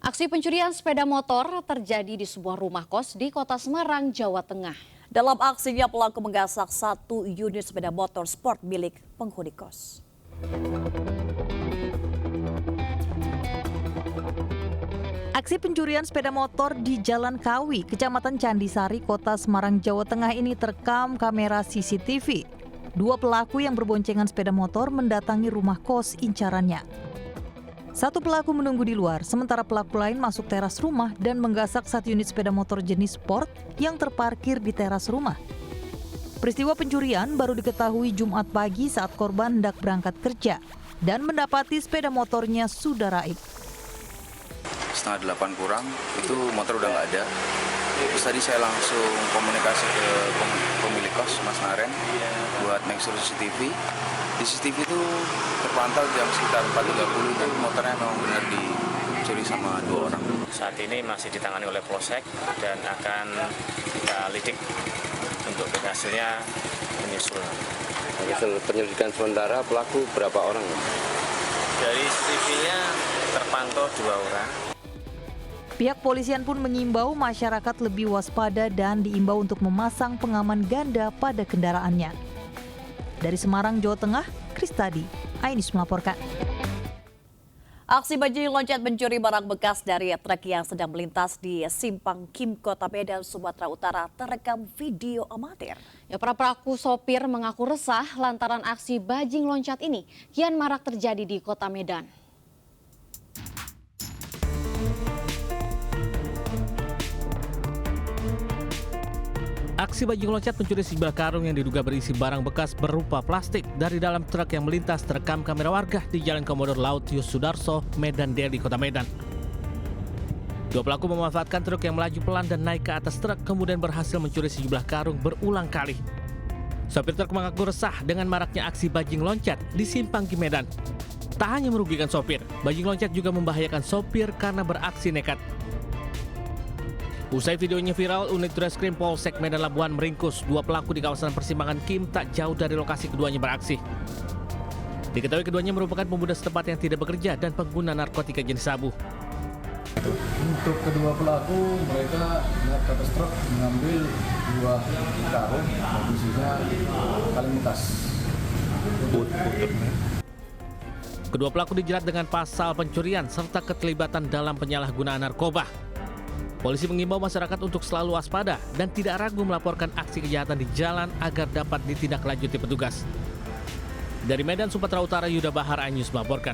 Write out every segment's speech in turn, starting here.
Aksi pencurian sepeda motor terjadi di sebuah rumah kos di Kota Semarang, Jawa Tengah. Dalam aksinya pelaku menggasak satu unit sepeda motor sport milik penghuni kos. Aksi pencurian sepeda motor di Jalan Kawi, Kecamatan Candisari, Kota Semarang, Jawa Tengah ini terekam kamera CCTV. Dua pelaku yang berboncengan sepeda motor mendatangi rumah kos incarannya. Satu pelaku menunggu di luar, sementara pelaku lain masuk teras rumah dan menggasak satu unit sepeda motor jenis sport yang terparkir di teras rumah. Peristiwa pencurian baru diketahui Jumat pagi saat korban hendak berangkat kerja dan mendapati sepeda motornya sudah raib. Setengah 8 kurang, itu motor udah nggak ada. Terus tadi saya langsung komunikasi ke pemilik kos, Mas Naren, buat make sure CCTV. Di CCTV itu terpantau jam sekitar 4.30 dan motornya memang benar dicuri sama dua orang. Saat ini masih ditangani oleh Polsek dan akan kita lidik untuk hasilnya menyusul. Hasil penyelidikan sementara pelaku berapa orang? Dari CCTV-nya terpantau 2 orang. Pihak polisian pun mengimbau masyarakat lebih waspada dan diimbau untuk memasang pengaman ganda pada kendaraannya. Dari Semarang, Jawa Tengah, Kristadi, Ainis melaporkan. Aksi bajing loncat mencuri barang bekas dari truk yang sedang melintas di Simpang Kim, Kota Medan, Sumatera Utara terekam video amatir. Para pelaku sopir mengaku resah lantaran aksi bajing loncat ini kian marak terjadi di Kota Medan. Aksi bajing loncat mencuri sejumlah karung yang diduga berisi barang bekas berupa plastik dari dalam truk yang melintas terekam kamera warga di Jalan Komodor Laut Yus Sudarso, Medan Deli, Kota Medan. Dua pelaku memanfaatkan truk yang melaju pelan dan naik ke atas truk, kemudian berhasil mencuri sejumlah karung berulang kali. Sopir truk mengaku resah dengan maraknya aksi bajing loncat di Simpang Kim, Medan. Tak hanya merugikan sopir, bajing loncat juga membahayakan sopir karena beraksi nekat. Usai videonya viral, unit Reskrim Polsek Medan Labuhan meringkus dua pelaku di kawasan persimpangan Kim tak jauh dari lokasi keduanya beraksi. Diketahui keduanya merupakan pemuda setempat yang tidak bekerja dan pengguna narkotika jenis sabu. Untuk kedua pelaku, mereka naik ke atas truk mengambil 2 karung, isinya kaleng bekas. Kedua pelaku dijerat dengan pasal pencurian serta keterlibatan dalam penyalahgunaan narkoba. Polisi mengimbau masyarakat untuk selalu waspada dan tidak ragu melaporkan aksi kejahatan di jalan agar dapat ditindaklanjuti petugas. Dari Medan, Sumatera Utara, Yuda Bahar, Ainis melaporkan.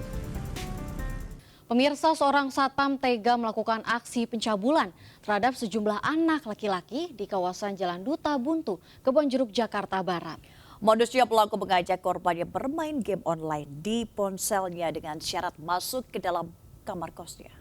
Pemirsa, seorang satpam tega melakukan aksi pencabulan terhadap sejumlah anak laki-laki di kawasan Jalan Duta Buntu, Kebonjeruk, Jakarta Barat. Modusnya pelaku mengajak korbannya bermain game online di ponselnya dengan syarat masuk ke dalam kamar kosnya.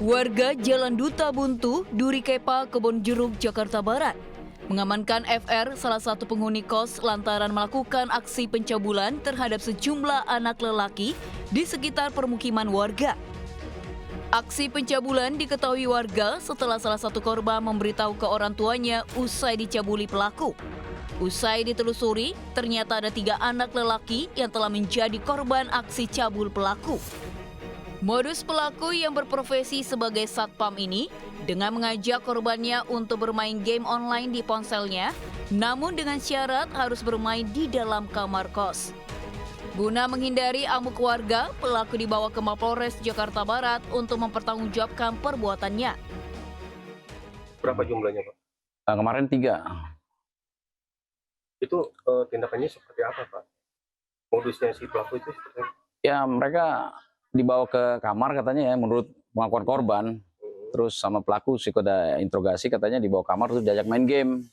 Warga Jalan Duta Buntu, Duri Kepa, Kebonjeruk, Jakarta Barat mengamankan FR, salah satu penghuni kos, lantaran melakukan aksi pencabulan terhadap sejumlah anak lelaki di sekitar permukiman warga. Aksi pencabulan diketahui warga setelah salah satu korban memberitahu ke orang tuanya usai dicabuli pelaku. Usai ditelusuri, ternyata ada 3 anak lelaki yang telah menjadi korban aksi cabul pelaku. Modus pelaku yang berprofesi sebagai satpam ini dengan mengajak korbannya untuk bermain game online di ponselnya, namun dengan syarat harus bermain di dalam kamar kos. Guna menghindari amuk warga, pelaku dibawa ke Mapolres Jakarta Barat untuk mempertanggungjawabkan perbuatannya. Berapa jumlahnya, Pak? Kemarin 3. Itu tindakannya seperti apa, Pak? Modusnya si pelaku itu seperti apa? Ya mereka dibawa ke kamar katanya ya, menurut pengakuan korban. Terus sama pelaku psikoda interogasi katanya dibawa kamar terus diajak main game.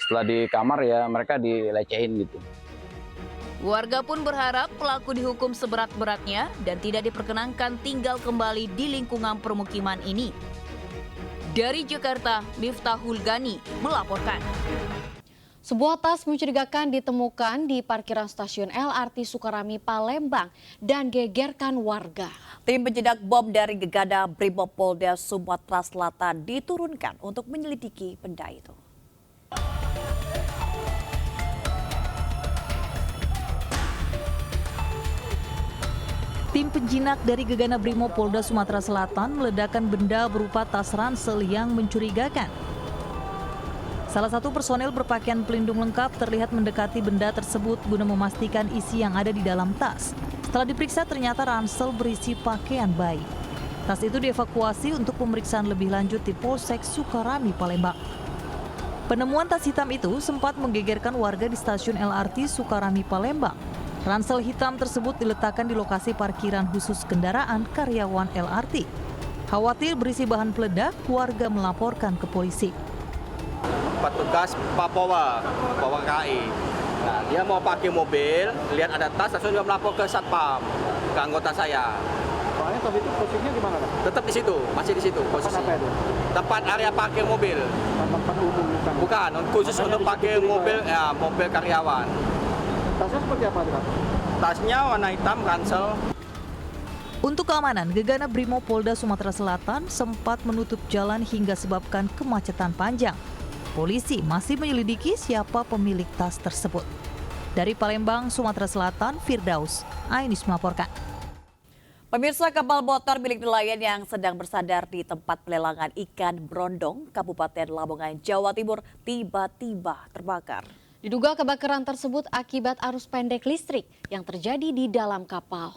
Setelah di kamar ya mereka dilecehin gitu. Warga pun berharap pelaku dihukum seberat-beratnya dan tidak diperkenankan tinggal kembali di lingkungan permukiman ini. Dari Jakarta, Miftahul Gani melaporkan. Sebuah tas mencurigakan ditemukan di parkiran stasiun LRT Sukarami, Palembang dan gegerkan warga. Tim penjinak bom dari Gegana Brimopolda Sumatera Selatan diturunkan untuk menyelidiki benda itu. Tim penjinak dari Gegana Brimob Polda Sumatera Selatan meledakkan benda berupa tas ransel yang mencurigakan. Salah satu personel berpakaian pelindung lengkap terlihat mendekati benda tersebut guna memastikan isi yang ada di dalam tas. Setelah diperiksa ternyata ransel berisi pakaian bayi. Tas itu dievakuasi untuk pemeriksaan lebih lanjut di Polsek Sukarami, Palembang. Penemuan tas hitam itu sempat menggegerkan warga di stasiun LRT Sukarami, Palembang. Ransel hitam tersebut diletakkan di lokasi parkiran khusus kendaraan karyawan LRT. Khawatir berisi bahan peledak, warga melaporkan ke polisi. Petugas Papua KI. Nah, dia mau pakai mobil, lihat ada tas, langsung dia melapor ke satpam, ke anggota saya. Soalnya tas itu posisinya di mana, Pak? Tetap di situ, masih di situ posisi. Apa itu? Tempat area parkir mobil. Tempat umum bukan? Bukan, khusus untuk parkir mobil, ya, mobil karyawan. Tasnya seperti apa, Pak? Tasnya warna hitam, ransel. Untuk keamanan, Gegana Brimob Polda Sumatera Selatan sempat menutup jalan hingga sebabkan kemacetan panjang. Polisi masih menyelidiki siapa pemilik tas tersebut. Dari Palembang, Sumatera Selatan, Firdaus Ainis melaporkan. Pemirsa, kapal motor milik nelayan yang sedang bersandar di tempat pelelangan ikan Brondong, Kabupaten Lamongan, Jawa Timur, tiba-tiba terbakar. Diduga kebakaran tersebut akibat arus pendek listrik yang terjadi di dalam kapal.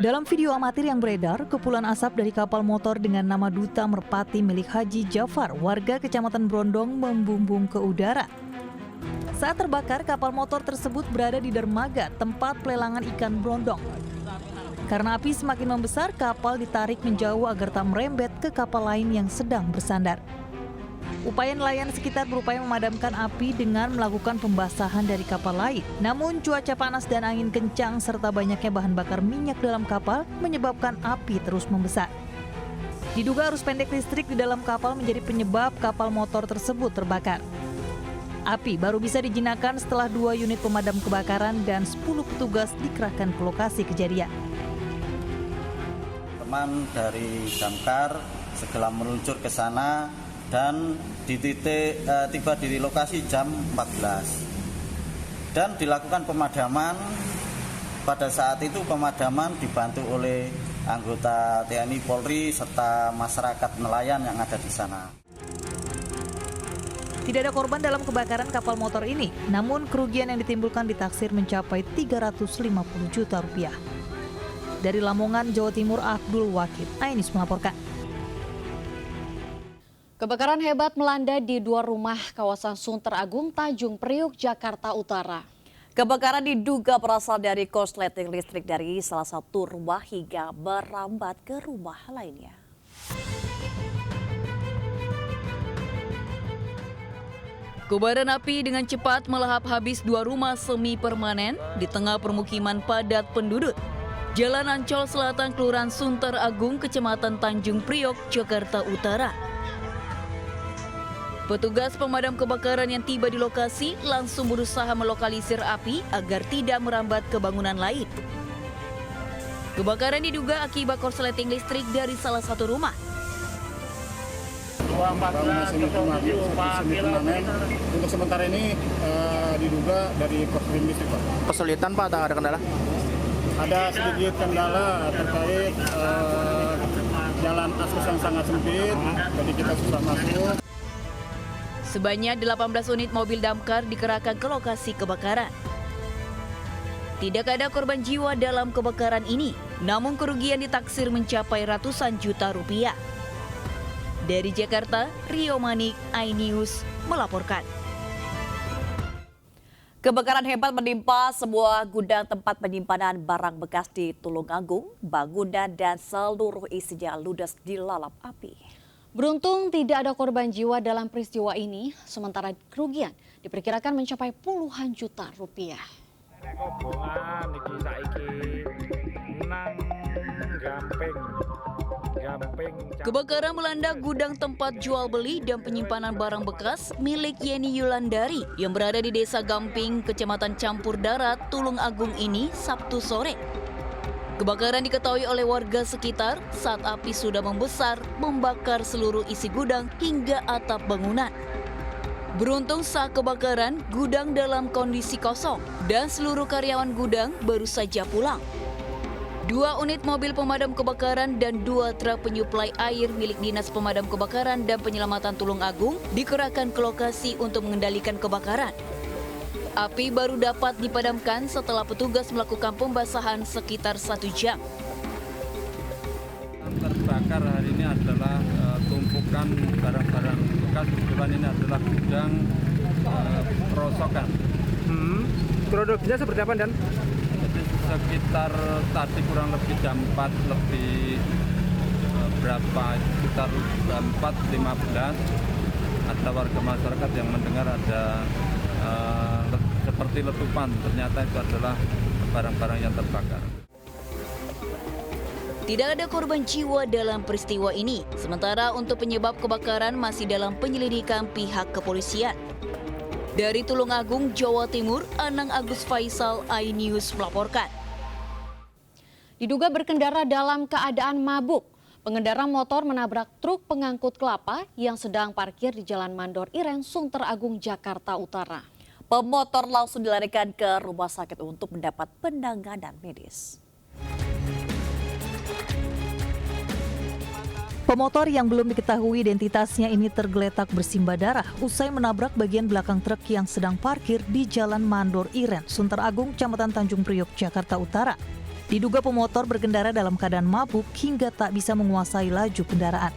Dalam video amatir yang beredar, kepulan asap dari kapal motor dengan nama Duta Merpati milik Haji Jafar, warga Kecamatan Brondong, membumbung ke udara. Saat terbakar, kapal motor tersebut berada di dermaga tempat pelelangan ikan Brondong. Karena api semakin membesar, kapal ditarik menjauh agar tak merembet ke kapal lain yang sedang bersandar. Upaya nelayan sekitar berupaya memadamkan api dengan melakukan pembasahan dari kapal lain. Namun cuaca panas dan angin kencang serta banyaknya bahan bakar minyak dalam kapal menyebabkan api terus membesar. Diduga arus pendek listrik di dalam kapal menjadi penyebab kapal motor tersebut terbakar. Api baru bisa dijinakan setelah 2 unit pemadam kebakaran dan 10 petugas dikerahkan ke lokasi kejadian. Teman dari damkar segera meluncur ke sana dan tiba di lokasi jam 14 dan dilakukan pemadaman. Pada saat itu pemadaman dibantu oleh anggota TNI Polri serta masyarakat nelayan yang ada di sana. Tidak ada korban dalam kebakaran kapal motor ini, namun kerugian yang ditimbulkan ditaksir mencapai 350 juta rupiah. Dari Lamongan, Jawa Timur, Abdul Wakid Ainis melaporkan. Kebakaran hebat melanda di 2 rumah kawasan Sunter Agung, Tanjung Priuk, Jakarta Utara. Kebakaran diduga berasal dari korsleting listrik dari salah satu rumah hingga merambat ke rumah lainnya. Kobaran api dengan cepat melahap habis 2 rumah semi permanen di tengah permukiman padat penduduk. Jalan Ancol Selatan, Kelurahan Sunter Agung, Kecamatan Tanjung Priok, Jakarta Utara. Petugas pemadam kebakaran yang tiba di lokasi langsung berusaha melokalisir api agar tidak merambat ke bangunan lain. Kebakaran diduga akibat korsleting listrik dari salah satu rumah. Untuk sementara ini diduga dari korsleting listrik, Pak. Kesulitan, Pak, atau ada kendala? Ada sedikit kendala terkait jalan akses yang sangat sempit, jadi kita susah masuk. Sebanyak 18 unit mobil damkar dikerahkan ke lokasi kebakaran. Tidak ada korban jiwa dalam kebakaran ini, namun kerugian ditaksir mencapai ratusan juta rupiah. Dari Jakarta, Rio Manik, iNews melaporkan. Kebakaran hebat menimpa sebuah gudang tempat penyimpanan barang bekas di Tulungagung. Bangunan dan seluruh isinya ludes dilalap api. Beruntung tidak ada korban jiwa dalam peristiwa ini, sementara kerugian diperkirakan mencapai puluhan juta rupiah. Kebakaran melanda gudang tempat jual beli dan penyimpanan barang bekas milik Yeni Yulandari yang berada di Desa Gamping, Kecamatan Campur Darat, Tulungagung ini Sabtu sore. Kebakaran diketahui oleh warga sekitar saat api sudah membesar membakar seluruh isi gudang hingga atap bangunan. Beruntung saat kebakaran, gudang dalam kondisi kosong dan seluruh karyawan gudang baru saja pulang. 2 unit mobil pemadam kebakaran dan 2 truk penyuplai air milik Dinas Pemadam Kebakaran dan Penyelamatan Tulungagung dikerahkan ke lokasi untuk mengendalikan kebakaran. Api baru dapat dipadamkan setelah petugas melakukan pembasahan sekitar 1 jam. Terbakar hari ini adalah tumpukan barang-barang bekas. Kebetulan ini adalah gudang perosokan. Kronologinya seperti apa, Dan? Sekitar tadi kurang lebih jam 4 lebih sekitar jam 4.15 ada warga masyarakat yang mendengar ada seperti letupan. Ternyata itu adalah barang-barang yang terbakar. Tidak ada korban jiwa dalam peristiwa ini. Sementara untuk penyebab kebakaran masih dalam penyelidikan pihak kepolisian. Dari Tulungagung, Jawa Timur, Anang Agus Faisal, iNews melaporkan. Diduga berkendara dalam keadaan mabuk, pengendara motor menabrak truk pengangkut kelapa yang sedang parkir di Jalan Mandor Iren, Sunter Agung, Jakarta Utara. Pemotor langsung dilarikan ke rumah sakit untuk mendapat penanganan medis. Pemotor yang belum diketahui identitasnya ini tergeletak bersimbah darah usai menabrak bagian belakang truk yang sedang parkir di Jalan Mandor Iren, Sunter Agung, Kecamatan Tanjung Priok, Jakarta Utara. Diduga pemotor berkendara dalam keadaan mabuk hingga tak bisa menguasai laju kendaraan.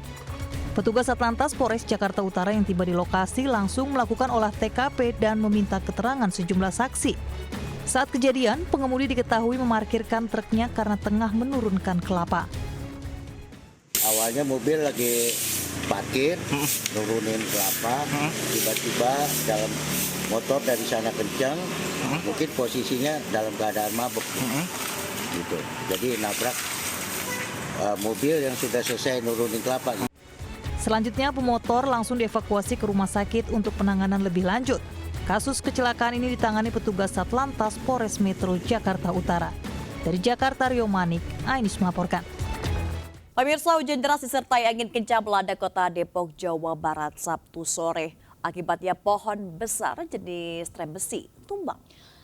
Petugas Satlantas Polres Jakarta Utara yang tiba di lokasi langsung melakukan olah TKP dan meminta keterangan sejumlah saksi. Saat kejadian, pengemudi diketahui memarkirkan truknya karena tengah menurunkan kelapa. Awalnya mobil lagi parkir, nurunin kelapa, tiba-tiba dalam motor dari sana kencang, mungkin posisinya dalam keadaan mabuk, gitu. Jadi nabrak mobil yang sudah selesai nurunin kelapa. Selanjutnya pemotor langsung dievakuasi ke rumah sakit untuk penanganan lebih lanjut. Kasus kecelakaan ini ditangani petugas Satlantas Polres Metro Jakarta Utara. Dari Jakarta, Rio Manik, iNews melaporkan. Pemirsa, hujan deras disertai angin kencang melanda kota Depok, Jawa Barat Sabtu sore. Akibatnya pohon besar jenis trem besi tumbang.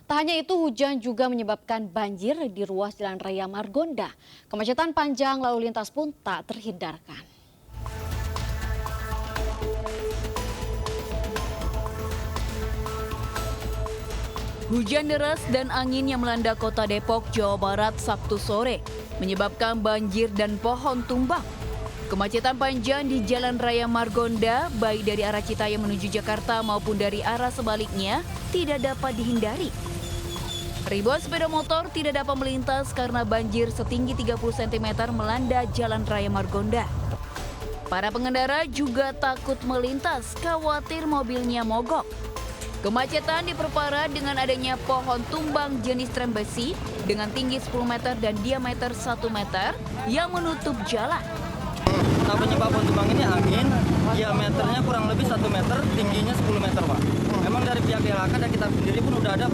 Tak hanya itu, hujan juga menyebabkan banjir di ruas Jalan Raya Margonda. Kemacetan panjang lalu lintas pun tak terhindarkan. Hujan deras dan angin yang melanda kota Depok, Jawa Barat Sabtu sore menyebabkan banjir dan pohon tumbang. Kemacetan panjang di Jalan Raya Margonda, baik dari arah Citayam menuju Jakarta maupun dari arah sebaliknya, tidak dapat dihindari. Ribuan sepeda motor tidak dapat melintas karena banjir setinggi 30 cm melanda Jalan Raya Margonda. Para pengendara juga takut melintas, khawatir mobilnya mogok. Kemacetan diperparah dengan adanya pohon tumbang jenis trem besi dengan tinggi 10 meter dan diameter 1 meter yang menutup jalan. Nah, penyebab pohon tumbang ini angin, diameternya kurang lebih 1 meter, tingginya 10 meter, Pak. Memang dari pihak DLHK dan kita sendiri pun udah ada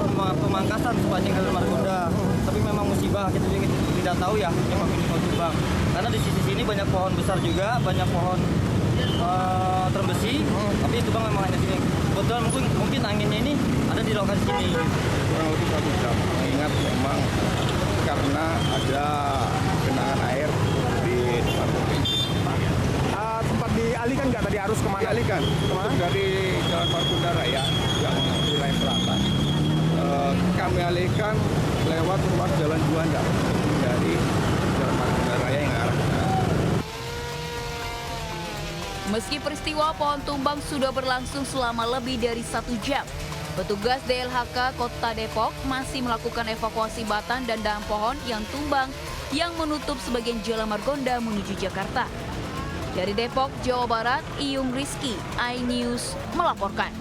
pemangkasan sepanjang Jalan Margonda. Tapi memang musibah, kita juga tidak tahu ya penyebab ini pohon tumbang. Karena di sisi sini banyak pohon besar juga, banyak pohon trem besi, tapi itu bang memang hanya sini. Kebetulan mungkin anginnya ini ada di lokasi sini. Kurang lebih 1 jam. Mengingat memang karena ada genangan air di depan mobil. Sempat dialihkan nggak tadi arus kemana? Dialihkan dari Jalan Margonda Raya yang wilayah selatan. Kami alihkan lewat ruas Jalan Juanda dari Jalan Margonda Raya yang arah ke Meski peristiwa pohon tumbang sudah berlangsung selama lebih dari 1 jam, petugas DLHK Kota Depok masih melakukan evakuasi batang dan dahan pohon yang tumbang yang menutup sebagian Jalan Margonda menuju Jakarta. Dari Depok, Jawa Barat, Iyung Rizky, iNews melaporkan.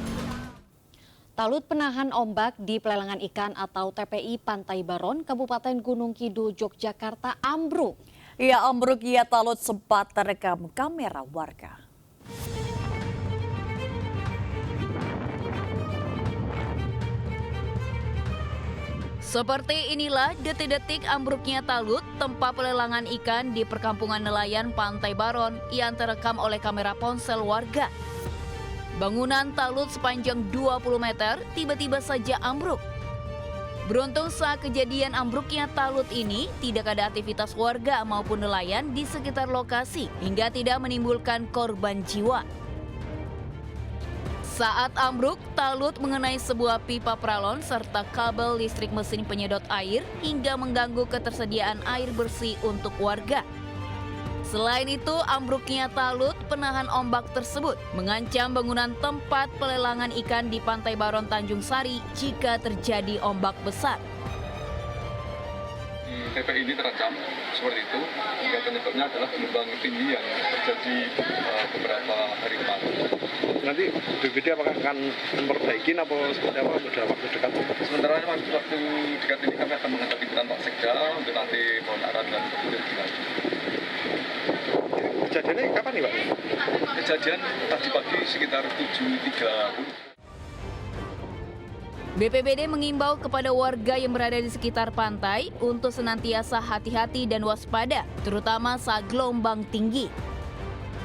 Talut penahan ombak di pelelangan ikan atau TPI Pantai Baron, Kabupaten Gunung Kidul, Yogyakarta ambruk. Ia ambruk, talut sempat terekam kamera warga. Seperti inilah detik-detik ambruknya talut tempat pelelangan ikan di perkampungan nelayan Pantai Baron yang terekam oleh kamera ponsel warga. Bangunan talut sepanjang 20 meter tiba-tiba saja ambruk. Beruntung saat kejadian ambruknya talut ini tidak ada aktivitas warga maupun nelayan di sekitar lokasi hingga tidak menimbulkan korban jiwa. Saat ambruk, talut mengenai sebuah pipa pralon serta kabel listrik mesin penyedot air hingga mengganggu ketersediaan air bersih untuk warga. Selain itu, ambruknya talut penahan ombak tersebut mengancam bangunan tempat pelelangan ikan di Pantai Baron Tanjung Sari jika terjadi ombak besar. TPI ini terancam seperti itu, hingga penyebabnya adalah gelombang tinggi yang terjadi beberapa hari kemarin. Nanti BPD apakah akan memperbaiki atau seperti apa dalam waktu dekat? Sementara waktu dekat ini kami akan menghadapi Pak Sekda untuk nanti pembenaran dan kemudian dilanjut. Kejadiannya kapan nih Pak? Kejadian tadi pagi sekitar 7.30. BPBD mengimbau kepada warga yang berada di sekitar pantai untuk senantiasa hati-hati dan waspada, terutama saat gelombang tinggi.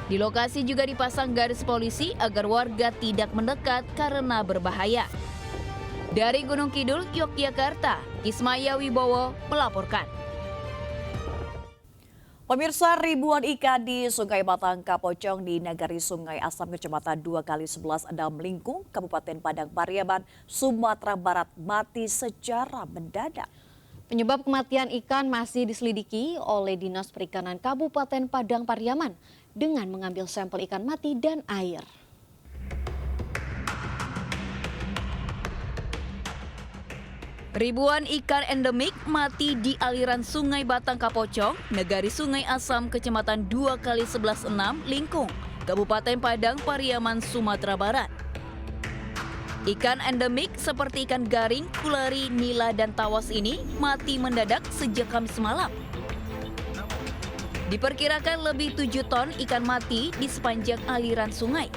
Di lokasi juga dipasang garis polisi agar warga tidak mendekat karena berbahaya. Dari Gunung Kidul, Yogyakarta, Ismaya Wibowo melaporkan. Pemirsa, ribuan ikan di Sungai Batang Kapocong di Nagari Sungai Asam Kecamatan 2x11 Endam Melingkung, Kabupaten Padang Pariaman, Sumatera Barat mati secara mendadak. Penyebab kematian ikan masih diselidiki oleh Dinas Perikanan Kabupaten Padang Pariaman dengan mengambil sampel ikan mati dan air. Ribuan ikan endemik mati di aliran Sungai Batang Kapocong, Nagari Sungai Asam, Kecamatan 2x11 Lingkung, Kabupaten Padang Pariaman, Sumatera Barat. Ikan endemik seperti ikan garing, kulari, nila, dan tawas ini mati mendadak sejak Kamis malam. Diperkirakan lebih 7 ton ikan mati di sepanjang aliran sungai.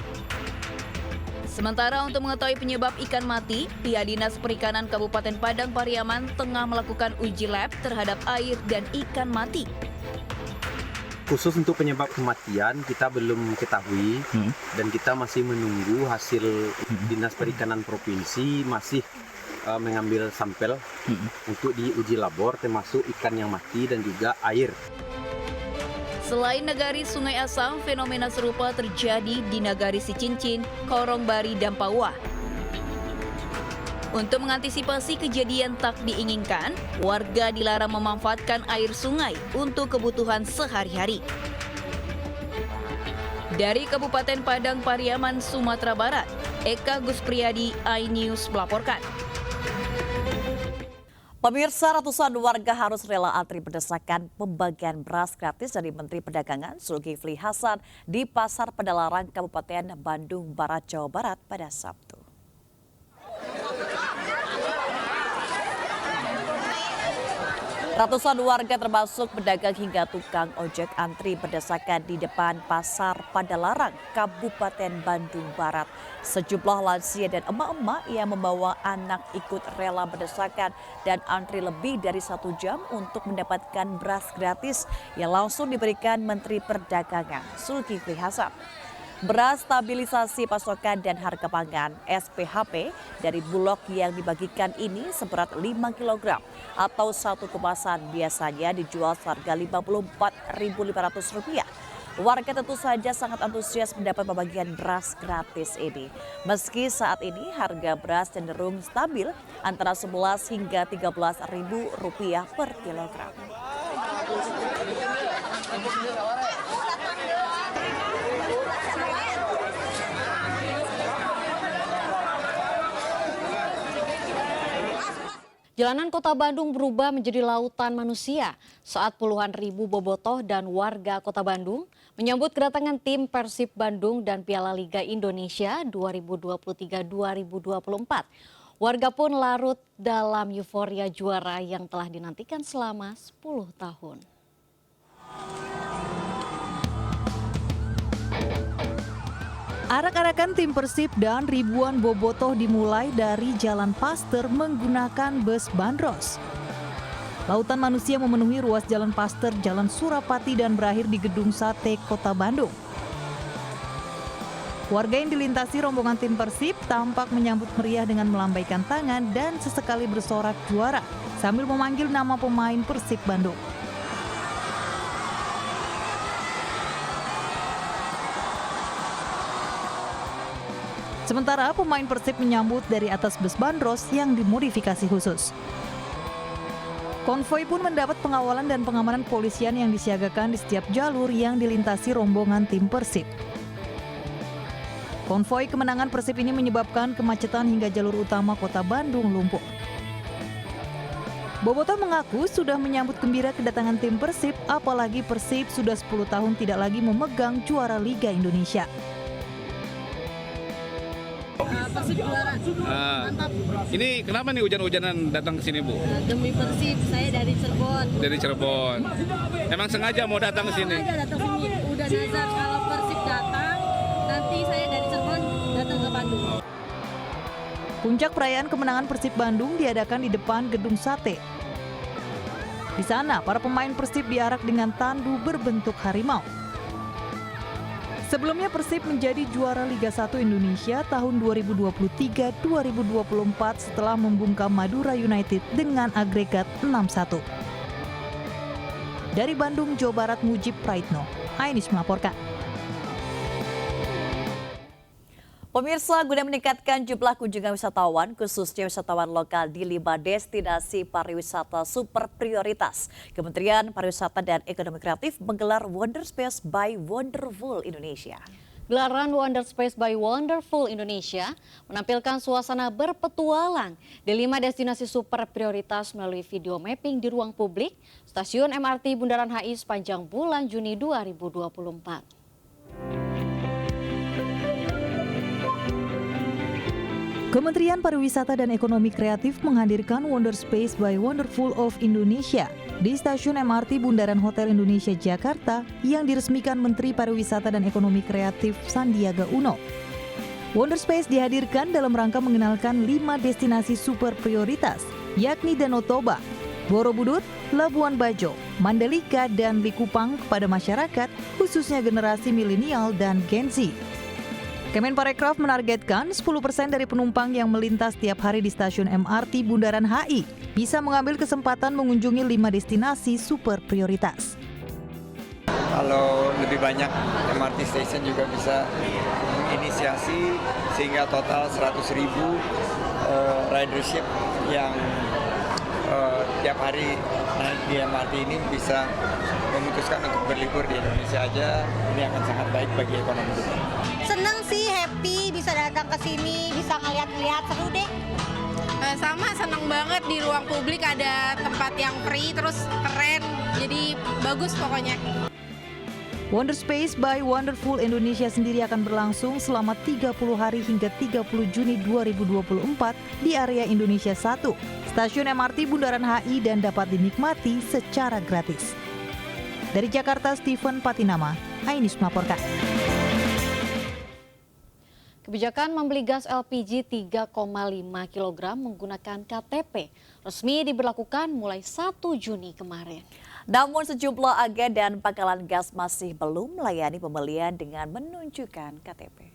Sementara untuk mengetahui penyebab ikan mati, pihak Dinas Perikanan Kabupaten Padang Pariaman tengah melakukan uji lab terhadap air dan ikan mati. Khusus untuk penyebab kematian kita belum ketahui dan kita masih menunggu hasil Dinas Perikanan Provinsi masih mengambil sampel untuk diuji labor termasuk ikan yang mati dan juga air. Selain Nagari Sungai Asam, fenomena serupa terjadi di Nagari Sicincin, Korongbari, dan Pawah. Untuk mengantisipasi kejadian tak diinginkan, warga dilarang memanfaatkan air sungai untuk kebutuhan sehari-hari. Dari Kabupaten Padang Pariaman, Sumatera Barat, Eka Guspriyadi, iNews melaporkan. Pemirsa, ratusan warga harus rela antri berdesakan pembagian beras gratis dari Menteri Perdagangan Zulkifli Hasan di Pasar Padalarang, Kabupaten Bandung Barat, Jawa Barat pada Sabtu. Ratusan warga termasuk pedagang hingga tukang ojek antri berdesakan di depan Pasar Padalarang, Kabupaten Bandung Barat. Sejumlah lansia dan emak-emak yang membawa anak ikut rela berdesakan dan antri lebih dari 1 jam untuk mendapatkan beras gratis yang langsung diberikan Menteri Perdagangan Zulkifli Hasan. Beras stabilisasi pasokan dan harga pangan SPHP dari Bulog yang dibagikan ini seberat 5 kg atau satu kemasan biasanya dijual seharga Rp54.500. Warga tentu saja sangat antusias mendapat pembagian beras gratis ini. Meski saat ini harga beras cenderung stabil antara 11 hingga Rp13.000 per kilogram. Jalanan Kota Bandung berubah menjadi lautan manusia saat puluhan ribu bobotoh dan warga Kota Bandung menyambut kedatangan tim Persib Bandung dan Piala Liga Indonesia 2023-2024. Warga pun larut dalam euforia juara yang telah dinantikan selama 10 tahun. Arak-arakan tim Persib dan ribuan bobotoh dimulai dari Jalan Paster menggunakan bus bandros. Lautan manusia memenuhi ruas Jalan Paster, Jalan Surapati dan berakhir di Gedung Sate Kota Bandung. Warga yang dilintasi rombongan tim Persib tampak menyambut meriah dengan melambaikan tangan dan sesekali bersorak juara sambil memanggil nama pemain Persib Bandung. Sementara pemain Persib menyambut dari atas bus bandros yang dimodifikasi khusus. Konvoi pun mendapat pengawalan dan pengamanan polisian yang disiagakan di setiap jalur yang dilintasi rombongan tim Persib. Konvoi kemenangan Persib ini menyebabkan kemacetan hingga jalur utama kota Bandung lumpuh. Bobotoh mengaku sudah menyambut gembira kedatangan tim Persib, apalagi Persib sudah 10 tahun tidak lagi memegang juara Liga Indonesia. Persib juara. Mantap. Ini kenapa nih hujan-hujanan datang ke sini, Bu? Demi Persib, saya dari Cirebon. Dari Cirebon. Emang sengaja mau datang ke sini? Sengaja datang ke sini. Udah nazar kalau Persib datang, nanti saya dari Cirebon datang ke Bandung. Puncak perayaan kemenangan Persib Bandung diadakan di depan Gedung Sate. Di sana, para pemain Persib diarak dengan tandu berbentuk harimau. Sebelumnya Persib menjadi juara Liga 1 Indonesia tahun 2023-2024 setelah membungkam Madura United dengan agregat 6-1. Dari Bandung, Jawa Barat, Mujib Praitno, Ainis melaporkan. Pemirsa, guna meningkatkan jumlah kunjungan wisatawan, khususnya wisatawan lokal di 5 destinasi pariwisata super prioritas, Kementerian Pariwisata dan Ekonomi Kreatif menggelar Wonderspace by Wonderful Indonesia. Gelaran Wonderspace by Wonderful Indonesia menampilkan suasana berpetualang di 5 destinasi super prioritas melalui video mapping di ruang publik Stasiun MRT Bundaran HI sepanjang bulan Juni 2024. Kementerian Pariwisata dan Ekonomi Kreatif menghadirkan Wonderspace by Wonderful of Indonesia di Stasiun MRT Bundaran Hotel Indonesia Jakarta yang diresmikan Menteri Pariwisata dan Ekonomi Kreatif Sandiaga Uno. Wonderspace dihadirkan dalam rangka mengenalkan 5 destinasi super prioritas, yakni Danau Toba, Borobudur, Labuan Bajo, Mandalika, dan Likupang kepada masyarakat, khususnya generasi milenial dan Gen Z. Kemenparekraf menargetkan 10% dari penumpang yang melintas tiap hari di stasiun MRT Bundaran HI bisa mengambil kesempatan mengunjungi 5 destinasi super prioritas. Kalau lebih banyak MRT station juga bisa menginisiasi sehingga total 100.000 ridership yang tiap hari naik di MRT ini bisa memutuskan untuk berlibur di Indonesia aja. Ini akan sangat baik bagi ekonomi kita. Seneng sih, happy bisa datang ke sini, bisa ngeliat-ngeliat, seru deh. Sama, seneng banget di ruang publik ada tempat yang free, terus keren, jadi bagus pokoknya. Wonderspace by Wonderful Indonesia sendiri akan berlangsung selama 30 hari hingga 30 Juni 2024 di area Indonesia 1, Stasiun MRT Bundaran HI dan dapat dinikmati secara gratis. Dari Jakarta, Steven Patinama, Ainis melaporkan. Kebijakan membeli gas LPG 3,5 kg menggunakan KTP resmi diberlakukan mulai 1 Juni kemarin. Namun sejumlah agen dan pangkalan gas masih belum melayani pembelian dengan menunjukkan KTP.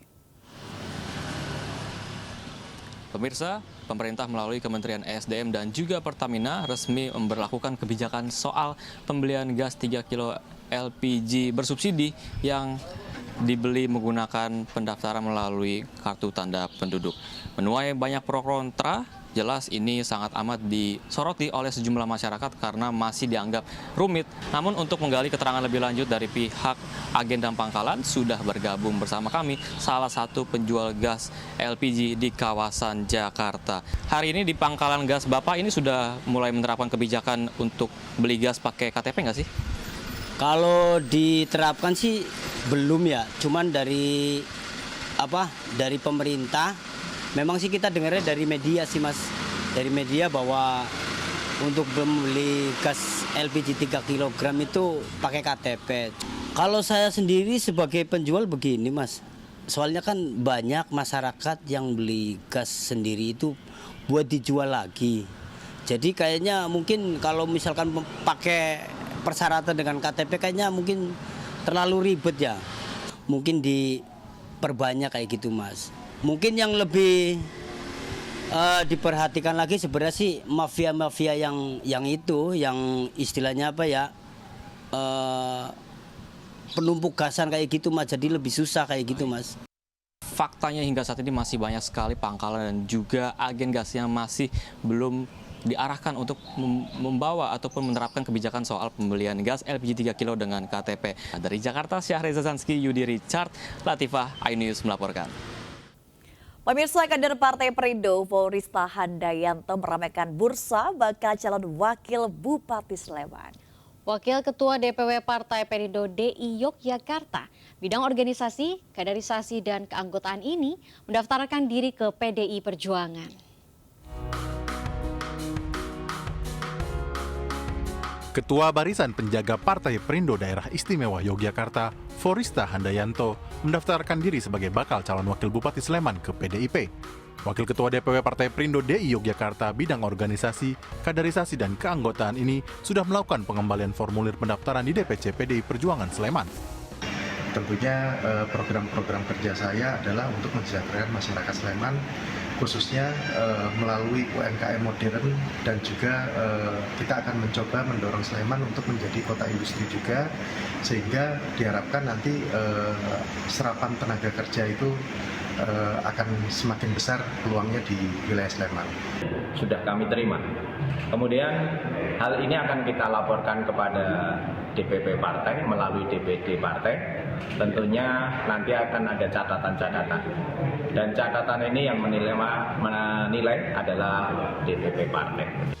Pemirsa, pemerintah melalui Kementerian ESDM dan juga Pertamina resmi memberlakukan kebijakan soal pembelian gas 3 kg LPG bersubsidi yang dibeli menggunakan pendaftaran melalui kartu tanda penduduk. Menuai banyak pro kontra, jelas ini sangat amat disoroti oleh sejumlah masyarakat karena masih dianggap rumit. Namun untuk menggali keterangan lebih lanjut dari pihak agen dan pangkalan sudah bergabung bersama kami salah satu penjual gas LPG di kawasan Jakarta. Hari ini di pangkalan gas Bapak ini sudah mulai menerapkan kebijakan untuk beli gas pakai KTP nggak sih? Kalau diterapkan sih belum ya, cuman dari pemerintah. Memang sih kita dengarnya dari media sih Mas, dari media bahwa untuk membeli gas LPG 3 kg itu pakai KTP. Kalau saya sendiri sebagai penjual begini Mas, soalnya kan banyak masyarakat yang beli gas sendiri itu buat dijual lagi. Jadi kayaknya mungkin kalau misalkan pakai persyaratan dengan KTP kayaknya mungkin terlalu ribet ya. Mungkin diperbanyak kayak gitu Mas. Mungkin yang lebih diperhatikan lagi sebenarnya sih mafia-mafia yang itu, yang istilahnya apa ya, penumpuk gasan kayak gitu Mas, jadi lebih susah kayak gitu Mas. Faktanya hingga saat ini masih banyak sekali pangkalan dan juga agen gas yang masih belum diarahkan untuk membawa ataupun menerapkan kebijakan soal pembelian gas LPG 3 kilo dengan KTP. Dari Jakarta, Syahreza Zanski, Yudi Richard, Latifah, iNews melaporkan. Pemirsa, kader Partai Perindo, Forista Handayanto meramaikan bursa bakal calon wakil Bupati Sleman. Wakil Ketua DPW Partai Perindo DI Yogyakarta, bidang organisasi, kaderisasi, dan keanggotaan ini mendaftarkan diri ke PDI Perjuangan. Ketua Barisan Penjaga Partai Perindo Daerah Istimewa Yogyakarta, Forista Handayanto, mendaftarkan diri sebagai bakal calon wakil Bupati Sleman ke PDIP. Wakil Ketua DPW Partai Perindo DI Yogyakarta bidang organisasi, kaderisasi, dan keanggotaan ini sudah melakukan pengembalian formulir pendaftaran di DPC PDI Perjuangan Sleman. Tentunya program-program kerja saya adalah untuk mensejahterakan masyarakat Sleman, khususnya melalui UMKM modern, dan juga kita akan mencoba mendorong Sleman untuk menjadi kota industri juga, sehingga diharapkan nanti serapan tenaga kerja itu akan semakin besar peluangnya di wilayah Sleman. Sudah kami terima. Kemudian hal ini akan kita laporkan kepada DPP partai melalui DPD partai. Tentunya nanti akan ada catatan-catatan. Dan catatan ini yang menilai adalah DPP partai.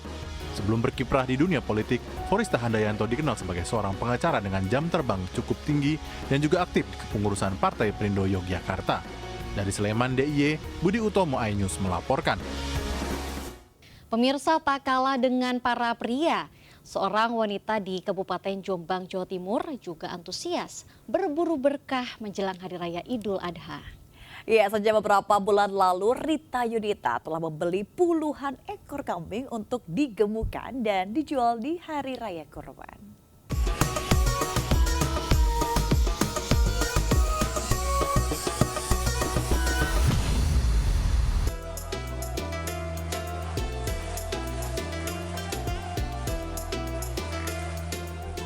Sebelum berkiprah di dunia politik, Forista Handayanto dikenal sebagai seorang pengacara dengan jam terbang cukup tinggi dan juga aktif di kepengurusan Partai Perindo Yogyakarta. Dari Sleman DIY, Budi Utomo, iNews melaporkan. Pemirsa, tak kalah dengan para pria, seorang wanita di Kabupaten Jombang, Jawa Timur juga antusias berburu berkah menjelang Hari Raya Idul Adha. Ya, sejak beberapa bulan lalu Rita Yunita telah membeli puluhan ekor kambing untuk digemukkan dan dijual di Hari Raya Kurban.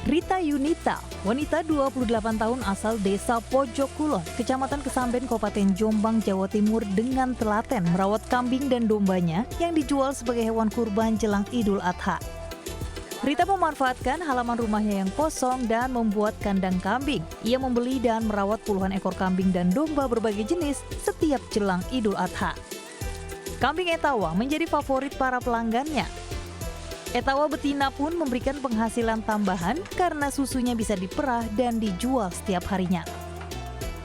Rita Yunita, wanita 28 tahun asal desa Pojok Kulon, Kecamatan Kesamben, Kabupaten Jombang, Jawa Timur dengan telaten merawat kambing dan dombanya yang dijual sebagai hewan kurban jelang Idul Adha. Rita memanfaatkan halaman rumahnya yang kosong dan membuat kandang kambing. Ia membeli dan merawat puluhan ekor kambing dan domba berbagai jenis setiap jelang Idul Adha. Kambing Etawa menjadi favorit para pelanggannya. Etawa betina pun memberikan penghasilan tambahan karena susunya bisa diperah dan dijual setiap harinya.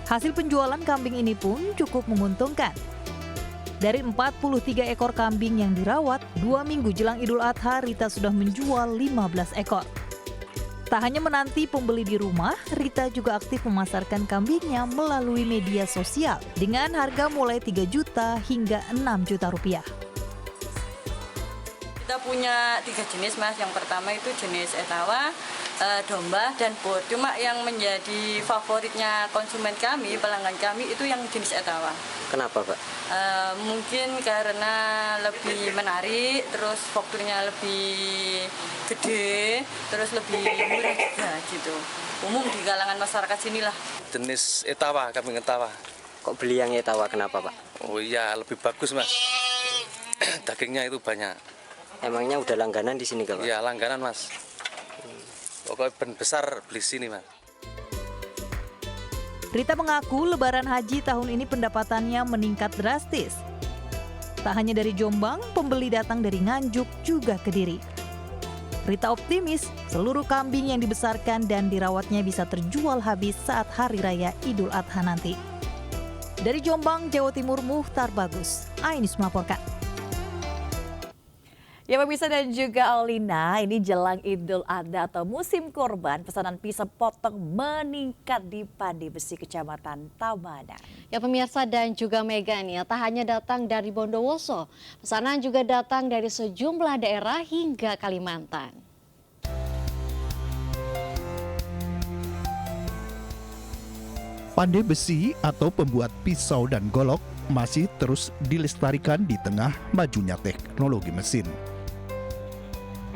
Hasil penjualan kambing ini pun cukup menguntungkan. Dari 43 ekor kambing yang dirawat, 2 minggu jelang Idul Adha, Rita sudah menjual 15 ekor. Tak hanya menanti pembeli di rumah, Rita juga aktif memasarkan kambingnya melalui media sosial dengan harga mulai 3 juta hingga 6 juta rupiah. Kita punya 3 jenis Mas, yang pertama itu jenis Etawa, domba, dan bot. Cuma yang menjadi favoritnya konsumen kami, pelanggan kami itu yang jenis Etawa. Kenapa Pak? Mungkin karena lebih menarik, terus strukturnya lebih gede, terus lebih murah juga gitu. Umum di kalangan masyarakat sinilah. Jenis Etawa, kambing Etawa. Kok beli yang Etawa, kenapa Pak? Oh iya, lebih bagus Mas. Dagingnya itu banyak. Emangnya udah langganan di sini Pak? Iya, langganan Mas. Pokoknya ben besar beli sini Mas. Rita mengaku Lebaran Haji tahun ini pendapatannya meningkat drastis. Tak hanya dari Jombang, pembeli datang dari Nganjuk juga Kediri. Rita optimis seluruh kambing yang dibesarkan dan dirawatnya bisa terjual habis saat Hari Raya Idul Adha nanti. Dari Jombang, Jawa Timur, Muhtar Bagus, iNews melaporkan. Ya pemirsa dan juga Aulina, ini jelang Idul Adha atau musim kurban, pesanan pisang potong meningkat di Pandi Besi, Kecamatan Tabanan. Ya pemirsa dan juga Megan, ya, tak hanya datang dari Bondowoso, pesanan juga datang dari sejumlah daerah hingga Kalimantan. Pandai besi atau pembuat pisau dan golok masih terus dilestarikan di tengah majunya teknologi mesin.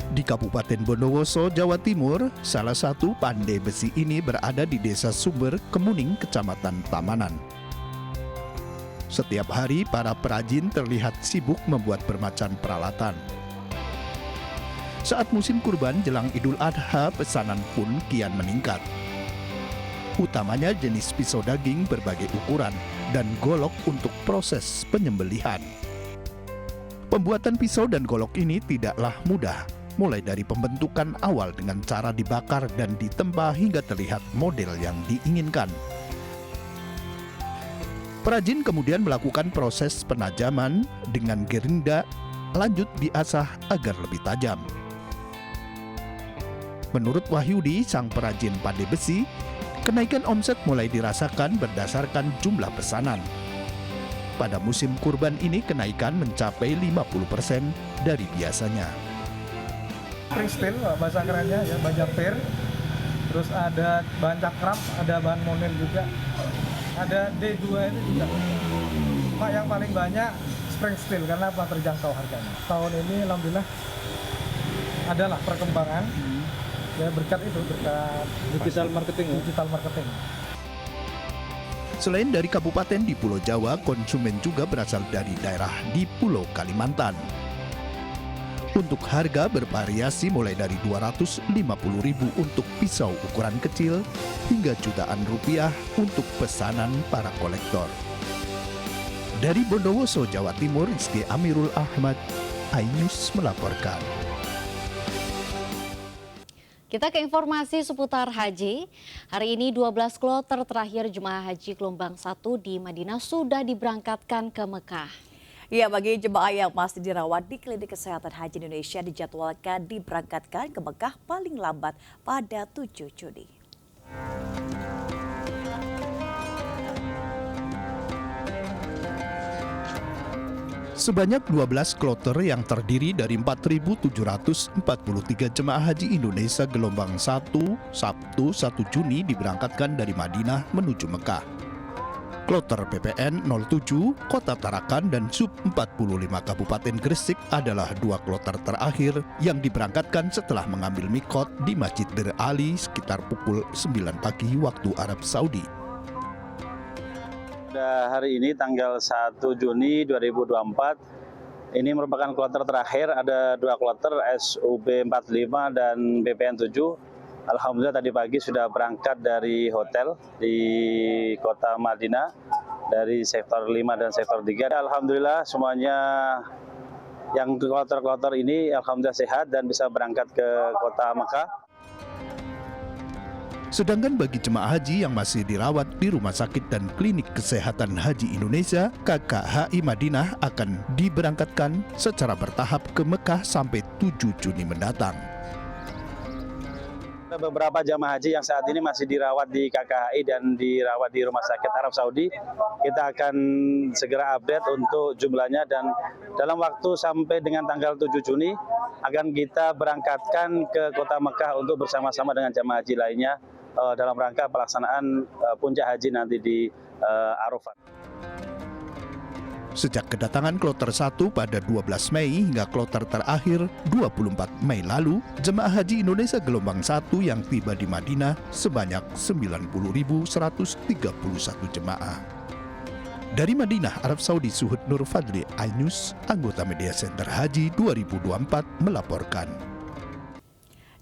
Di Kabupaten Bondowoso, Jawa Timur, salah satu pandai besi ini berada di Desa Sumber, Kemuning, Kecamatan Tamanan. Setiap hari para perajin terlihat sibuk membuat bermacam peralatan. Saat musim kurban jelang Idul Adha, pesanan pun kian meningkat. Utamanya jenis pisau daging berbagai ukuran dan golok untuk proses penyembelihan. Pembuatan pisau dan golok ini tidaklah mudah, mulai dari pembentukan awal dengan cara dibakar dan ditempa hingga terlihat model yang diinginkan. Perajin kemudian melakukan proses penajaman dengan gerinda, lanjut diasah agar lebih tajam. Menurut Wahyudi, sang perajin pandai besi, kenaikan omset mulai dirasakan berdasarkan jumlah pesanan. Pada musim kurban ini kenaikan mencapai 50% dari biasanya. Spring steel, bahasa kerennya ya, bahan japir. Terus ada bahan cakram, ada bahan monel juga. Ada D2 itu juga. Pak, yang paling banyak spring steel karena apa? Terjangkau harganya. Tahun ini alhamdulillah adalah perkembangan. Ya, berkat digital marketing. Selain dari kabupaten di Pulau Jawa, konsumen juga berasal dari daerah di Pulau Kalimantan. Untuk harga bervariasi mulai dari 250.000 untuk pisau ukuran kecil hingga jutaan rupiah untuk pesanan para kolektor. Dari Bondowoso, Jawa Timur, Rizky Amirul Ahmad, iNews melaporkan. Kita ke informasi seputar haji. Hari ini 12 kloter terakhir jemaah haji gelombang 1 di Madinah sudah diberangkatkan ke Mekah. Ya, bagi jemaah yang masih dirawat di Klinik Kesehatan Haji Indonesia dijadwalkan diberangkatkan ke Mekah paling lambat pada 7 Juni. Sebanyak 12 kloter yang terdiri dari 4.743 jemaah haji Indonesia gelombang 1 Sabtu 1 Juni diberangkatkan dari Madinah menuju Mekah. Kloter PPN 07 Kota Tarakan dan Sub 45 Kabupaten Gresik adalah dua kloter terakhir yang diberangkatkan setelah mengambil mikot di Masjid Bir Ali sekitar pukul 9 pagi waktu Arab Saudi. Hari ini tanggal 1 Juni 2024, ini merupakan kloter terakhir, ada dua kloter SUB 45 dan BPN 7. Alhamdulillah tadi pagi sudah berangkat dari hotel di kota Madinah, dari sektor 5 dan sektor 3. Alhamdulillah semuanya yang kloter-kloter ini alhamdulillah sehat dan bisa berangkat ke kota Mekah. Sedangkan bagi jemaah haji yang masih dirawat di Rumah Sakit dan Klinik Kesehatan Haji Indonesia, KKHI Madinah akan diberangkatkan secara bertahap ke Mekah sampai 7 Juni mendatang. Ada beberapa jamaah haji yang saat ini masih dirawat di KKHI dan dirawat di Rumah Sakit Arab Saudi. Kita akan segera update untuk jumlahnya dan dalam waktu sampai dengan tanggal 7 Juni akan kita berangkatkan ke kota Mekah untuk bersama-sama dengan jamaah haji lainnya dalam rangka pelaksanaan puncak haji nanti di Arafat. Sejak kedatangan kloter 1 pada 12 Mei hingga kloter terakhir 24 Mei lalu, jemaah haji Indonesia gelombang 1 yang tiba di Madinah sebanyak 90.131 jemaah. Dari Madinah, Arab Saudi, Suhud Nur Fadli, iNews, anggota Media Center Haji 2024 melaporkan.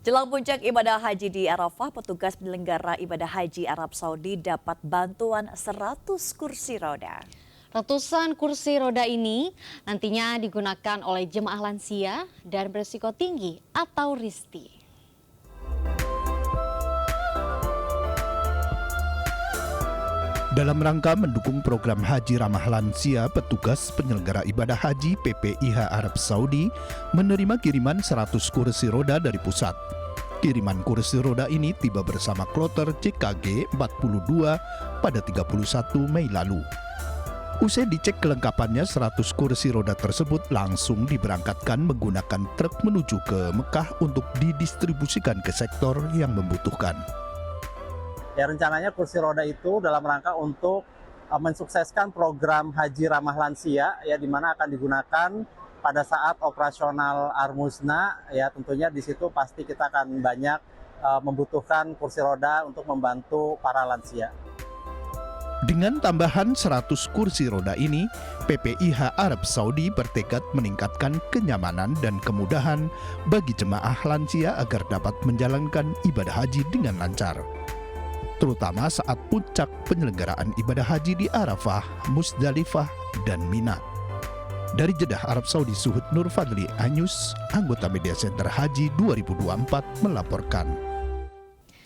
Jelang puncak ibadah haji di Arafah, petugas penyelenggara ibadah haji Arab Saudi dapat bantuan 100 kursi roda. Ratusan kursi roda ini nantinya digunakan oleh jemaah lansia dan berisiko tinggi atau RISTI. Dalam rangka mendukung program haji ramah lansia, petugas penyelenggara ibadah haji PPIH Arab Saudi menerima kiriman 100 kursi roda dari pusat. Kiriman kursi roda ini tiba bersama kloter CKG 42 pada 31 Mei lalu. Usai dicek kelengkapannya, 100 kursi roda tersebut langsung diberangkatkan menggunakan truk menuju ke Mekah untuk didistribusikan ke sektor yang membutuhkan. Ya, rencananya kursi roda itu dalam rangka untuk mensukseskan program haji ramah lansia, ya, di mana akan digunakan pada saat operasional Armusna. Ya, tentunya di situ pasti kita akan banyak membutuhkan kursi roda untuk membantu para lansia. Dengan tambahan 100 kursi roda ini, PPIH Arab Saudi bertekad meningkatkan kenyamanan dan kemudahan bagi jemaah lansia agar dapat menjalankan ibadah haji dengan lancar, terutama saat puncak penyelenggaraan ibadah haji di Arafah, Musdalifah, dan Mina. Dari Jeddah, Arab Saudi, Suhud Nur Fadli Anyus, anggota Media Center Haji 2024 melaporkan.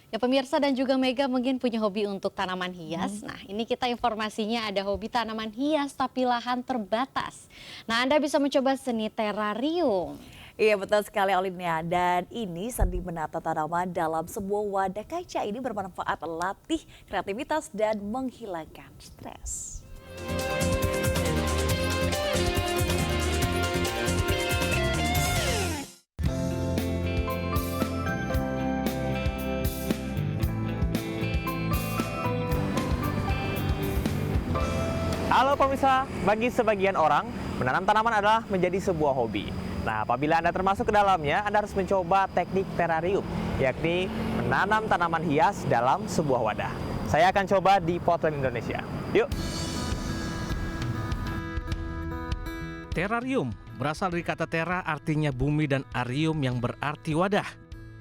Ya pemirsa dan juga Mega mungkin punya hobi untuk tanaman hias. Nah ini kita informasinya ada hobi tanaman hias tapi lahan terbatas. Nah Anda bisa mencoba seni terarium. Iya betul sekali Olinia, dan ini seni menata tanaman dalam sebuah wadah kaca ini bermanfaat latih kreativitas dan menghilangkan stres. Halo pemirsa, bagi sebagian orang, menanam tanaman adalah menjadi sebuah hobi. Nah, apabila Anda termasuk ke dalamnya, Anda harus mencoba teknik terarium, yakni menanam tanaman hias dalam sebuah wadah. Saya akan coba di Potland Indonesia. Yuk! Terarium berasal dari kata tera artinya bumi dan arium yang berarti wadah.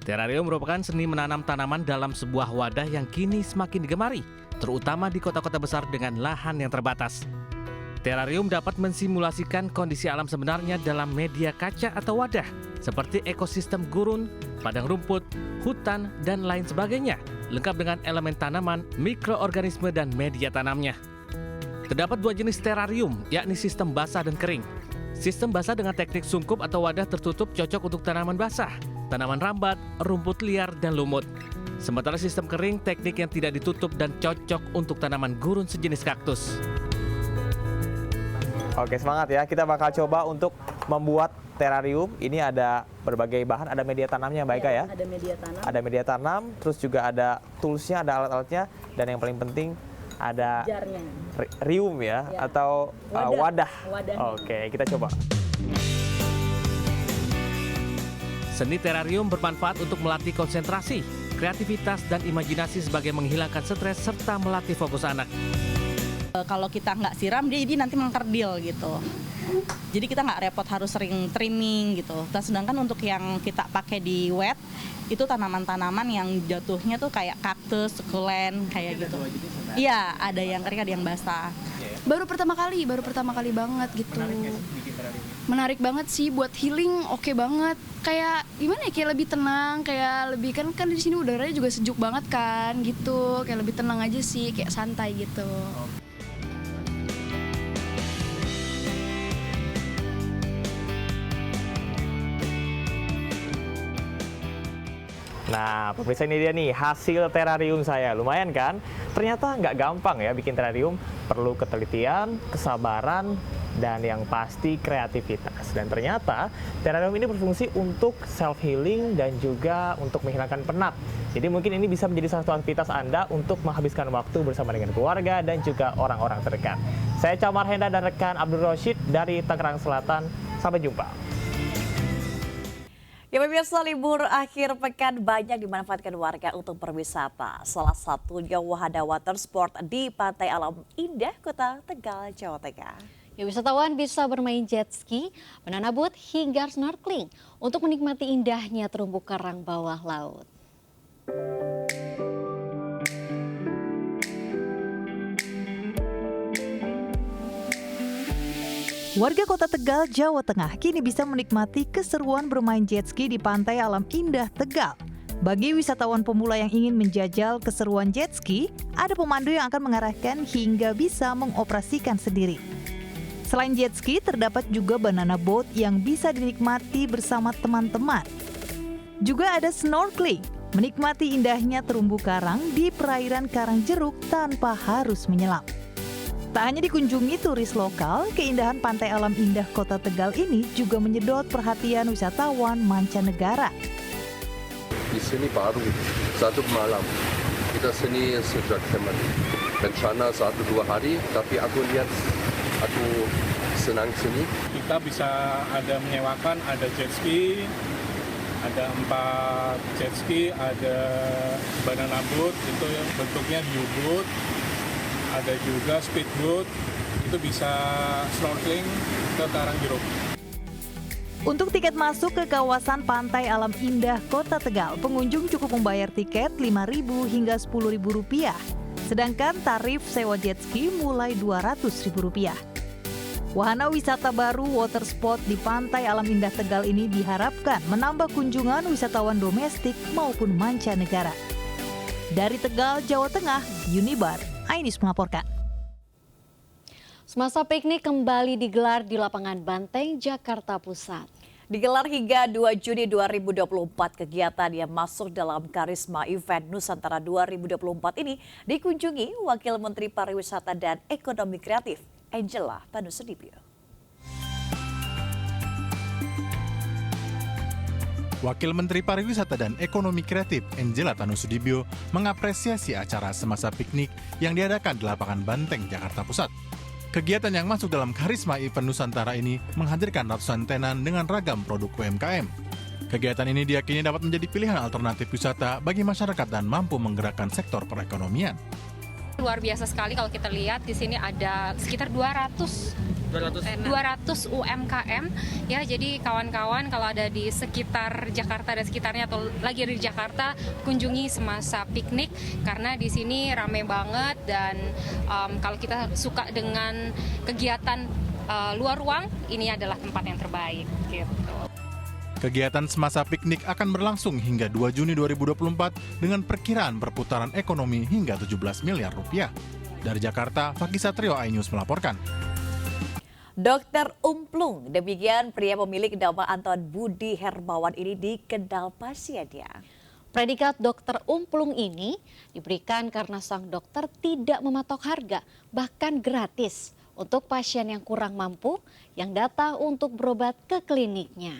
Terarium merupakan seni menanam tanaman dalam sebuah wadah yang kini semakin digemari, terutama di kota-kota besar dengan lahan yang terbatas. Terarium dapat mensimulasikan kondisi alam sebenarnya dalam media kaca atau wadah, seperti ekosistem gurun, padang rumput, hutan, dan lain sebagainya, lengkap dengan elemen tanaman, mikroorganisme, dan media tanamnya. Terdapat dua jenis terarium, yakni sistem basah dan kering. Sistem basah dengan teknik sungkup atau wadah tertutup cocok untuk tanaman basah, tanaman rambat, rumput liar, dan lumut. Sementara sistem kering, teknik yang tidak ditutup dan cocok untuk tanaman gurun sejenis kaktus. Oke, semangat ya. Kita bakal coba untuk membuat terarium. Ini ada berbagai bahan, ada media tanamnya Mbak Eka ya? Ada media tanam. Ada media tanam, terus juga ada toolsnya, ada alat-alatnya, dan yang paling penting ada jarnya. Rium ya, atau wadah. Oke, kita coba. Seni terarium bermanfaat untuk melatih konsentrasi, kreativitas, dan imajinasi sebagai menghilangkan stres serta melatih fokus anak. Kalau kita nggak siram, dia jadi nanti mengkerdil gitu. Jadi kita nggak repot harus sering trimming gitu. Nah, sedangkan untuk yang kita pakai di wet, itu tanaman-tanaman yang jatuhnya tuh kayak kaktus, sukulen, kayak gitu. Iya, ada yang kering, ada yang basah. Baru pertama kali banget gitu. Menarik banget sih buat healing, oke banget. Kayak gimana ya, kayak lebih tenang, kayak lebih kan di sini udaranya juga sejuk banget kan gitu. Kayak lebih tenang aja sih, kayak santai gitu. Nah, pemirsa, ini dia nih hasil terarium saya. Lumayan kan? Ternyata nggak gampang ya bikin terarium. Perlu ketelitian, kesabaran, dan yang pasti kreativitas. Dan ternyata terarium ini berfungsi untuk self-healing dan juga untuk menghilangkan penat. Jadi mungkin ini bisa menjadi salah satu aktivitas Anda untuk menghabiskan waktu bersama dengan keluarga dan juga orang-orang terdekat. Saya Camar Henda dan rekan Abdul Rashid dari Tangerang Selatan. Sampai jumpa. Ya pemirsa, libur akhir pekan banyak dimanfaatkan warga untuk berwisata. Salah satunya wahana water sport di Pantai Alam Indah, Kota Tegal, Jawa Tengah. Ya, wisatawan bisa bermain jet ski, banana boat, hingga snorkeling untuk menikmati indahnya terumbu karang bawah laut. Warga Kota Tegal, Jawa Tengah kini bisa menikmati keseruan bermain jet ski di Pantai Alam Indah Tegal. Bagi wisatawan pemula yang ingin menjajal keseruan jet ski, ada pemandu yang akan mengarahkan hingga bisa mengoperasikan sendiri. Selain jet ski, terdapat juga banana boat yang bisa dinikmati bersama teman-teman. Juga ada snorkeling, menikmati indahnya terumbu karang di perairan Karangjeruk tanpa harus menyelam. Tak hanya dikunjungi turis lokal, keindahan Pantai Alam Indah Kota Tegal ini juga menyedot perhatian wisatawan mancanegara. Di sini baru 1 malam kita sini sudah rencana 1-2 hari, tapi aku lihat aku senang sini. Kita bisa ada menyewakan, ada jet ski, ada 4 jet ski, ada banana boat, itu yang bentuknya U-boat, ada juga speedboat, itu bisa snorkeling ke Karang Jeruk. Untuk tiket masuk ke kawasan Pantai Alam Indah Kota Tegal, pengunjung cukup membayar tiket Rp5.000 hingga Rp10.000. Sedangkan tarif sewa jet ski mulai Rp200.000. Wahana wisata baru water sport di Pantai Alam Indah Tegal ini diharapkan menambah kunjungan wisatawan domestik maupun mancanegara. Dari Tegal, Jawa Tengah, Unibar, Ainis melaporkan. Semasa piknik kembali digelar di lapangan Banteng, Jakarta Pusat. Digelar hingga 2 Juni 2024, kegiatan yang masuk dalam Karisma Event Nusantara 2024 ini dikunjungi Wakil Menteri Pariwisata dan Ekonomi Kreatif, Angela Tanusudibyo. Wakil Menteri Pariwisata dan Ekonomi Kreatif Angela Tanusudibyo mengapresiasi acara semasa piknik yang diadakan di lapangan Banteng, Jakarta Pusat. Kegiatan yang masuk dalam Karisma Event Nusantara ini menghadirkan ratusan tenan dengan ragam produk UMKM. Kegiatan ini diyakini dapat menjadi pilihan alternatif wisata bagi masyarakat dan mampu menggerakkan sektor perekonomian. Luar biasa sekali kalau kita lihat di sini ada sekitar 200 UMKM ya, jadi kawan-kawan kalau ada di sekitar Jakarta dan sekitarnya atau lagi di Jakarta, kunjungi semasa piknik karena di sini ramai banget dan kalau kita suka dengan kegiatan luar ruang, ini adalah tempat yang terbaik gitu. Kegiatan semasa piknik akan berlangsung hingga 2 Juni 2024 dengan perkiraan perputaran ekonomi hingga 17 miliar rupiah. Dari Jakarta, Fakih Satrio, iNews melaporkan. Dokter Umplung, demikian pria pemilik nama Anton Budi Hermawan ini dikenal pasiennya. Predikat Dokter Umplung ini diberikan karena sang dokter tidak mematok harga, bahkan gratis untuk pasien yang kurang mampu yang datang untuk berobat ke kliniknya.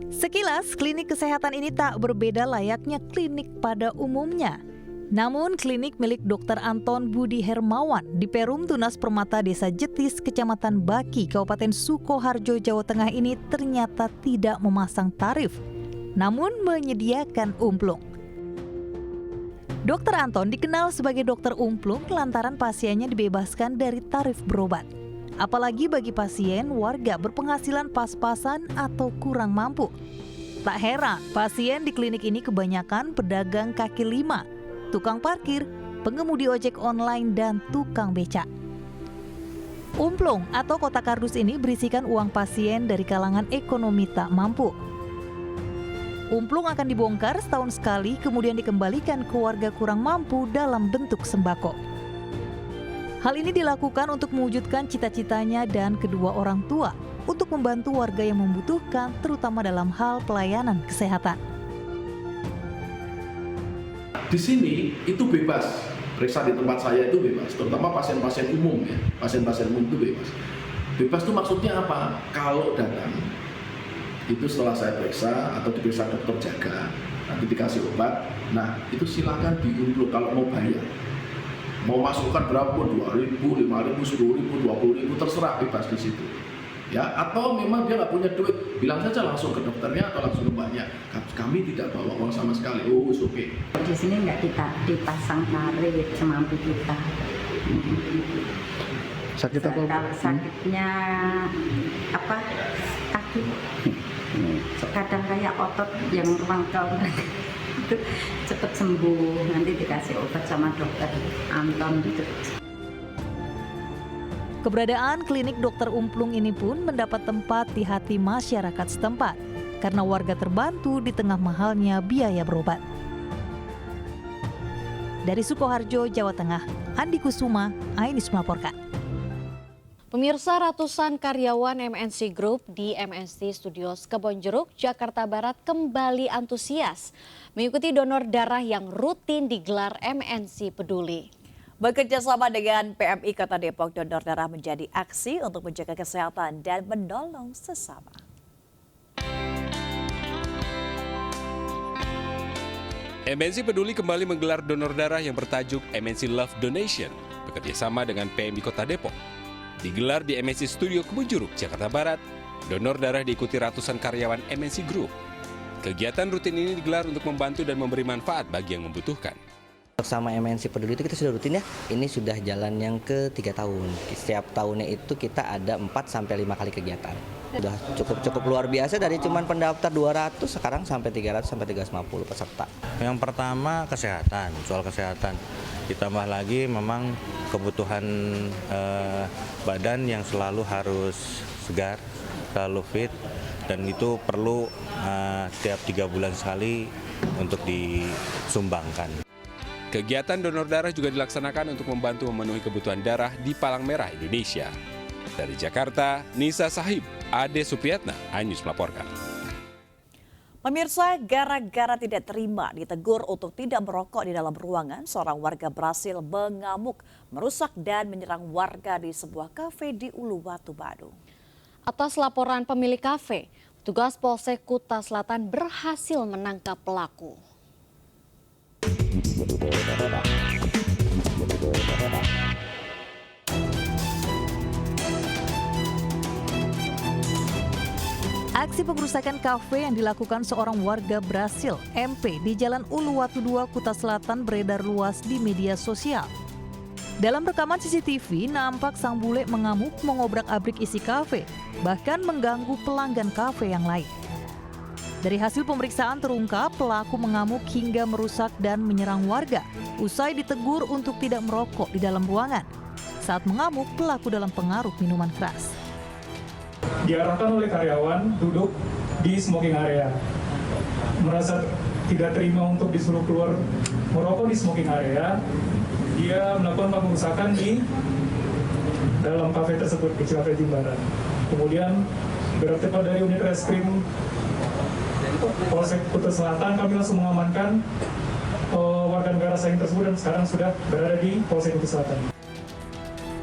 Sekilas, klinik kesehatan ini tak berbeda layaknya klinik pada umumnya. Namun, klinik milik Dr. Anton Budi Hermawan di Perum Tunas Permata Desa Jetis, Kecamatan Baki, Kabupaten Sukoharjo, Jawa Tengah ini ternyata tidak memasang tarif, namun menyediakan umplung. Dr. Anton dikenal sebagai dokter umplung lantaran pasiennya dibebaskan dari tarif berobat. Apalagi bagi pasien warga berpenghasilan pas-pasan atau kurang mampu. Tak heran, pasien di klinik ini kebanyakan pedagang kaki lima, tukang parkir, pengemudi ojek online, dan tukang becak. Umplung atau kotak kardus ini berisikan uang pasien dari kalangan ekonomi tak mampu. Umplung akan dibongkar setahun sekali, kemudian dikembalikan ke warga kurang mampu dalam bentuk sembako. Hal ini dilakukan untuk mewujudkan cita-citanya dan kedua orang tua untuk membantu warga yang membutuhkan, terutama dalam hal pelayanan kesehatan. Di sini itu bebas, periksa di tempat saya itu bebas, terutama pasien-pasien umum ya, pasien-pasien umum itu bebas. Bebas itu maksudnya apa? Kalau datang, itu setelah saya periksa atau diperiksa dokter jaga, nanti dikasih obat, nah itu silakan diumplung kalau mau bayar. Mau masukkan berapa pun, 2.000, 5.000, 10.000, 20.000, terserah, bebas di situ. Ya, atau memang dia nggak punya duit, bilang saja langsung ke dokternya atau langsung ke mbaknya. Kami tidak bawa uang sama sekali. Oh, oke. Okay. Di sini nggak kita dipasang tarif semampu kita. Sakit apa? Kalau sakitnya apa? Kaki. Kadang kayak otot yang rangkau itu cepat sembuh. Nanti dikasih obat sama dokter Anton gitu. Keberadaan klinik dokter umplung ini pun mendapat tempat di hati masyarakat setempat karena warga terbantu di tengah mahalnya biaya berobat. Dari Sukoharjo, Jawa Tengah, Andi Kusuma, iNews melaporkan. Pemirsa, ratusan karyawan MNC Group di MNC Studios Kebonjeruk, Jakarta Barat kembali antusias mengikuti donor darah yang rutin digelar MNC Peduli. Bekerja sama dengan PMI Kota Depok, donor darah menjadi aksi untuk menjaga kesehatan dan menolong sesama. MNC Peduli kembali menggelar donor darah yang bertajuk MNC Love Donation, bekerjasama dengan PMI Kota Depok. Digelar di MNC Studio Kebun Jeruk, Jakarta Barat, donor darah diikuti ratusan karyawan MNC Group. Kegiatan rutin ini digelar untuk membantu dan memberi manfaat bagi yang membutuhkan. Sama MNC Peduli itu kita sudah rutin ya, ini sudah jalan yang ke-3 tahun. Setiap tahunnya itu kita ada 4-5 kali kegiatan. Sudah cukup luar biasa, dari cuman pendaftar 200 sekarang sampai 300-350 peserta. Yang pertama kesehatan, soal kesehatan. Ditambah lagi memang kebutuhan badan yang selalu harus segar, selalu fit, dan itu perlu tiap 3 bulan sekali untuk disumbangkan. Kegiatan donor darah juga dilaksanakan untuk membantu memenuhi kebutuhan darah di Palang Merah Indonesia. Dari Jakarta, Nisa Sahib, Ade Supriyatna, iNews melaporkan. Pemirsa, gara-gara tidak terima ditegur untuk tidak merokok di dalam ruangan, seorang warga berhasil mengamuk, merusak dan menyerang warga di sebuah kafe di Uluwatu, Badung. Atas laporan pemilik kafe, petugas Polsek Kuta Selatan berhasil menangkap pelaku. Aksi pengerusakan kafe yang dilakukan seorang warga Brasil, MP, di Jalan Uluwatu 2, Kuta Selatan beredar luas di media sosial. Dalam rekaman CCTV, nampak sang bule mengamuk mengobrak-abrik isi kafe, bahkan mengganggu pelanggan kafe yang lain. Dari hasil pemeriksaan terungkap, pelaku mengamuk hingga merusak dan menyerang warga, usai ditegur untuk tidak merokok di dalam ruangan. Saat mengamuk, pelaku dalam pengaruh minuman keras. Diarahkan oleh karyawan duduk di smoking area. Merasa tidak terima untuk disuruh keluar merokok di smoking area, dia melakukan pengerusakan di dalam kafe tersebut, di Kafe Jimbaran. Kemudian berarti dari unit reskrim Polsek Kuta Selatan, kami langsung mengamankan warga negara asing tersebut dan sekarang sudah berada di Polsek Kuta Selatan.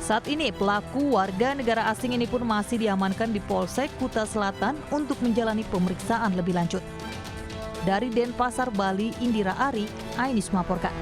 Saat ini pelaku warga negara asing ini pun masih diamankan di Polsek Kuta Selatan untuk menjalani pemeriksaan lebih lanjut. Dari Denpasar, Bali, Indira Ari, iNews melaporkan.